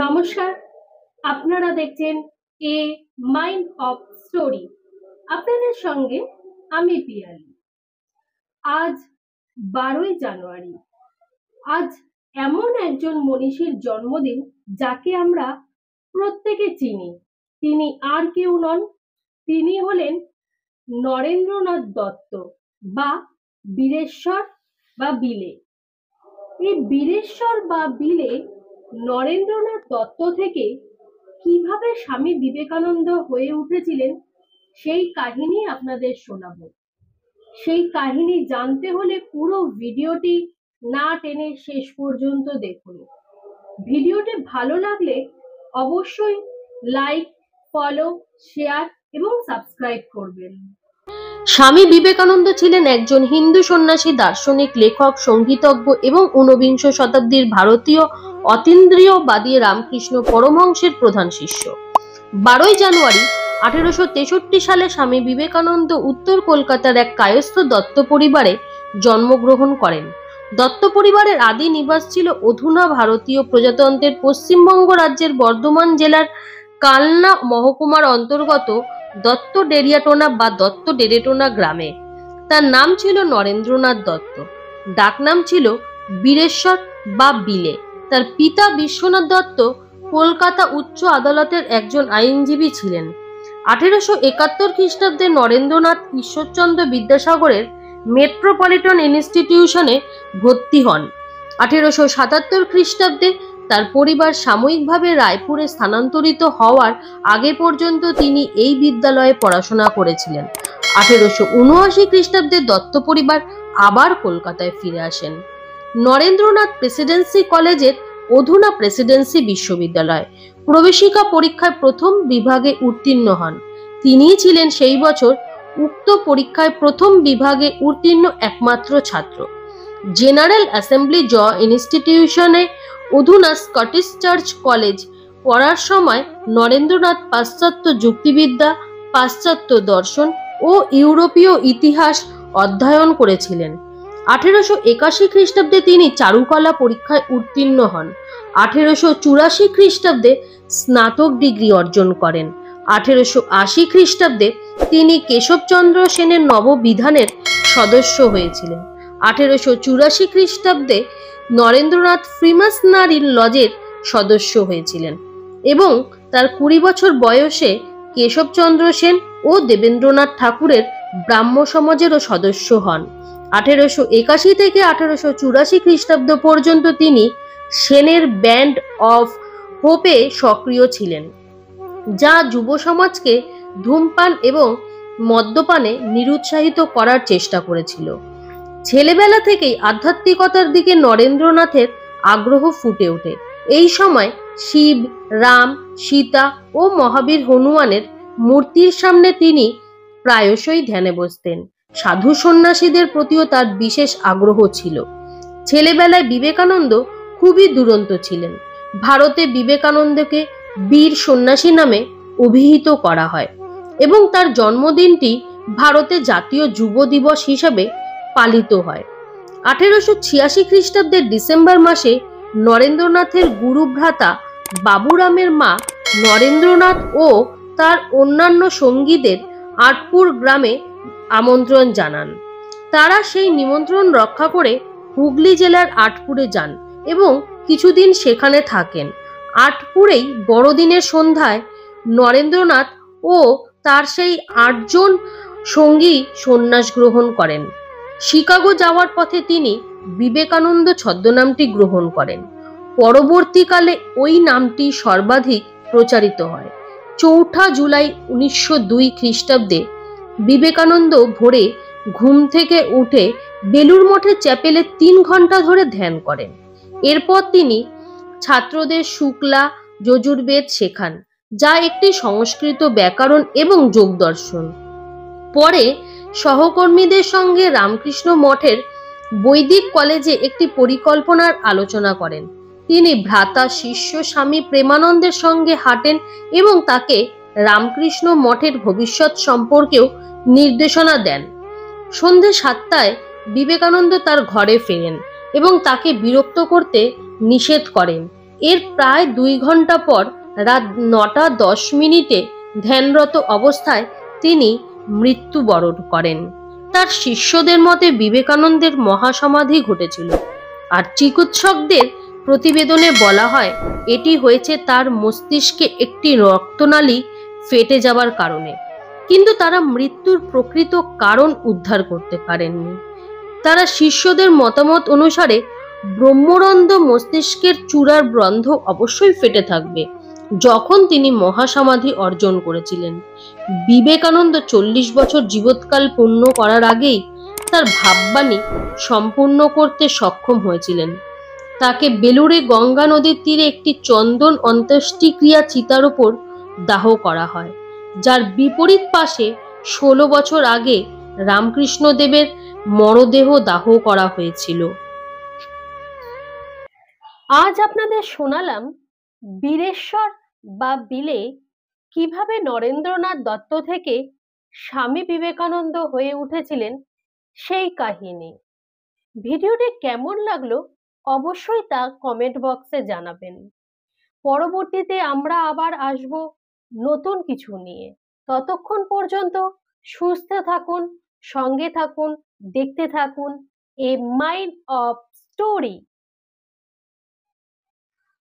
নমস্কার, আপনারা দেখছেন এ মাইন্ড অফ স্টোরি। আপনাদের সঙ্গে আমি পিয়ালি। আজ 12ই জানুয়ারি। আজ এমন একজন মনীষীর জন্মদিন যাকে আমরা প্রত্যেকে চিনি। তিনি আর কেউ নন, তিনি হলেন নরেন্দ্রনাথ দত্ত বা বীরেশ্বর বা বিলে। এই বীরেশ্বর বা বিলে নরেন্দ্রনাথ দত্ত থেকে কিভাবে স্বামী বিবেকানন্দ হয়ে উঠেছিলেন সেই কাহিনী আপনাদের শোনাবো। সেই কাহিনী জানতে হলে পুরো ভিডিওটি না টেনে শেষ পর্যন্ত দেখুন। ভিডিওটি ভালো লাগলে অবশ্যই লাইক, ফলো, শেয়ার এবং সাবস্ক্রাইব করবেন। স্বামী বিবেকানন্দ ছিলেন একজন হিন্দু সন্ন্যাসী, দার্শনিক, লেখক, সঙ্গীতজ্ঞ এবং ঊনবিংশ শতাব্দীর ভারতীয় অতীন্দ্রিয়বাদী রামকৃষ্ণ পরমহংসের প্রধান শিষ্য। 12ই জানুয়ারি 1863 সালে স্বামী বিবেকানন্দ উত্তর কলকাতার এক কায়স্থ দত্ত পরিবারে জন্মগ্রহণ করেন। দত্ত পরিবারের আদি নিবাস ছিল অধুনা ভারতীয় প্রজাতন্ত্রের পশ্চিমবঙ্গ রাজ্যের বর্ধমান জেলার কালনা মহকুমার অন্তর্গত দত্ত ডেরিয়াটোনা বা দত্ত ডেরেটোনা গ্রামে। তার নাম ছিল নরেন্দ্রনাথ দত্ত, ডাকনাম ছিল বীরেশ্বর বা বিলে। তার পিতা বিশ্বনাথ দত্ত কলকাতা উচ্চ আদালতের একজন আইনজীবী ছিলেন। 1871 খ্রিস্টাব্দে নরেন্দ্রনাথ ঈশ্বরচন্দ্র বিদ্যাসাগরের মেট্রোপলিটন ইনস্টিটিউশনে ভর্তি হন। 1877 খ্রিস্টাব্দে তার পরিবার সাময়িকভাবে রায়পুরে স্থানান্তরিত হওয়ার আগে পর্যন্ত তিনি এই বিদ্যালয়ে পড়াশোনা করেছিলেন। 1879 খ্রিস্টাব্দে দত্ত পরিবার আবার কলকাতায় ফিরে আসেন। নরেন্দ্রনাথ প্রেসিডেন্সি কলেজের অধুনা প্রেসিডেন্সি বিশ্ববিদ্যালয় প্রবেশিকা পরীক্ষায় প্রথম বিভাগে উত্তীর্ণ হন। তিনিই ছিলেন সেই বছর উক্ত পরীক্ষায় প্রথম বিভাগে উত্তীর্ণ একমাত্র ছাত্র। জেনারেল অ্যাসেম্বলি জ ইনস্টিটিউশনে অধুনা স্কটিশ চার্চ কলেজ পড়ার সময় নরেন্দ্রনাথ পাশ্চাত্য যুক্তিবিদ্যা, পাশ্চাত্য দর্শন ও ইউরোপীয় ইতিহাস অধ্যয়ন করেছিলেন। 1881 খ্রিস্টাব্দে তিনি চারুকলা পরীক্ষায় উত্তীর্ণ হন। 1884 খ্রিস্টাব্দে স্নাতক ডিগ্রি অর্জন করেন। 1880 খ্রিস্টাব্দে তিনি কেশবচন্দ্র সেনের নববিধানের সদস্য হয়েছিলেন। 1884 খ্রিস্টাব্দে নরেন্দ্রনাথ ফ্রিমাসনারি লজের সদস্য হয়েছিলেন এবং তার 20 বছর বয়সে কেশবচন্দ্র সেন ও দেবেন্দ্রনাথ ঠাকুরের ব্রাহ্ম সমাজেরও সদস্য হন। 1881 থেকে 1884 খ্রিস্টাব্দ পর্যন্ত তিনি সেনের ব্যান্ড অফ হোপে সক্রিয় ছিলেন, যা যুব সমাজকে ধূমপান এবং মদ্যপানে নিরুৎসাহিত করার চেষ্টা করেছিল। ছেলেবেলা থেকেই আধ্যাত্মিকতার দিকে নরেন্দ্রনাথের আগ্রহ ফুটে ওঠে। এই সময় শিব, রাম, সীতা ও মহাবীর হনুমানের মূর্তির সামনে তিনি প্রায়শই ধ্যানে বসতেন। সাধু সন্ন্যাসীদের প্রতিও তার বিশেষ আগ্রহ ছিল। ছেলেবেলায় বিবেকানন্দ খুবই দুরন্ত ছিলেন। ভারতে বিবেকানন্দকে বীর সন্ন্যাসী নামে অভিহিত করা হয় এবং তার জন্মদিনটি ভারতে জাতীয় যুব দিবস হিসাবে পালিত হয়। 1886 খ্রিস্টাব্দের ডিসেম্বর মাসে নরেন্দ্রনাথের গুরু ভ্রাতা বাবুরামের মা নরেন্দ্রনাথ ও তার অন্যান্য সঙ্গীদের আটপুর গ্রামে আমন্ত্রণ জানান। তারা সেই নিমন্ত্রণ রক্ষা করে হুগলি জেলার আটপুরে যান এবং কিছুদিন সেখানে থাকেন। আটপুরেই বড়দিনের সন্ধ্যায় নরেন্দ্রনাথ ও তার সেই 8 জন সঙ্গী সন্ন্যাস গ্রহণ করেন। শিকাগো যাওয়ার পথে তিনি বিবেকানন্দ ছদ্মনামটি গ্রহণ করেন। পরবর্তীকালে ওই নামটি সর্বাধিক প্রচারিত হয়। 4 জুলাই 1902 খ্রিস্টাব্দে বিবেকানন্দ ভোরে ঘুম থেকে উঠে বেলুর মঠের চ্যাপেলে 3 ঘন্টা ধরে ধ্যান করেন। এরপর তিনি ছাত্রদের শুক্লা যজুর্বেদ শেখান, যা একটি সংস্কৃত ব্যাকরণ এবং যোগ দর্শন। পরে সহকর্মীদের সঙ্গে রামকৃষ্ণ মঠের বৈদিক কলেজে একটি পরিকল্পনার আলোচনা করেন। তিনি ভ্রাতা শিষ্য স্বামী প্রেমানন্দের সঙ্গে হাঁটেন এবং তাকে রামকৃষ্ণ মঠের ভবিষ্যৎ সম্পর্কেও নির্দেশনা দেন। সন্ধে 7টায় বিবেকানন্দ তার ঘরে ফেরেন এবং তাকে বিরক্ত করতে নিষেধ করেন। এর প্রায় 2 ঘন্টা পর রাত 9:10 ধ্যানরত অবস্থায় তিনি মৃত্যুবরণ করেন। তার শিষ্যদের মতে বিবেকানন্দের মহাসমাধি ঘটেছিল, আর চিকিৎসকদের প্রতিবেদনে বলা হয় এটি হয়েছে তার মস্তিষ্কে একটি রক্তনালী ফেটে যাওয়ার কারণে, কিন্তু তারা মৃত্যুর প্রকৃত কারণ উদ্ধার করতে পারেননি। তারা শিষ্যদের মতামত অনুসারে ব্রহ্মরন্ধ্র মস্তিষ্কের চূড়ার রন্ধ্র অবশ্যই ফেটে থাকবে যখন তিনি মহাসমাধি অর্জন করেছিলেন। বিবেকানন্দ 40 বছর জীবৎকাল পূর্ণ করার আগেই তার ভাববাণী সম্পূর্ণ করতে সক্ষম হয়েছিলেন। তাকে বেলুড়ে গঙ্গা নদীর তীরে একটি চন্দন অন্ত্যেষ্টিক্রিয়া চিতার উপর দাহ করা হয়, যার বিপরীত পাশে 16 বছর আগে রামকৃষ্ণদেবের মরদেহ দাহ করা হয়েছিল। আজ আপনাদের শোনালাম বীরেশ্বর বা বিলে কিভাবে নরেন্দ্রনাথ দত্ত থেকে স্বামী বিবেকানন্দ হয়ে উঠেছিলেন সেই কাহিনী। ভিডিওটি কেমন লাগলো অবশ্যই তা কমেন্ট বক্সে জানাবেন। পরবর্তীতে আমরা আবার আসব নতুন কিছু নিয়ে। ততক্ষণ পর্যন্ত সুস্থ থাকুন, সঙ্গে থাকুন, দেখতে থাকুন এ মাইন্ড অফ স্টোরি।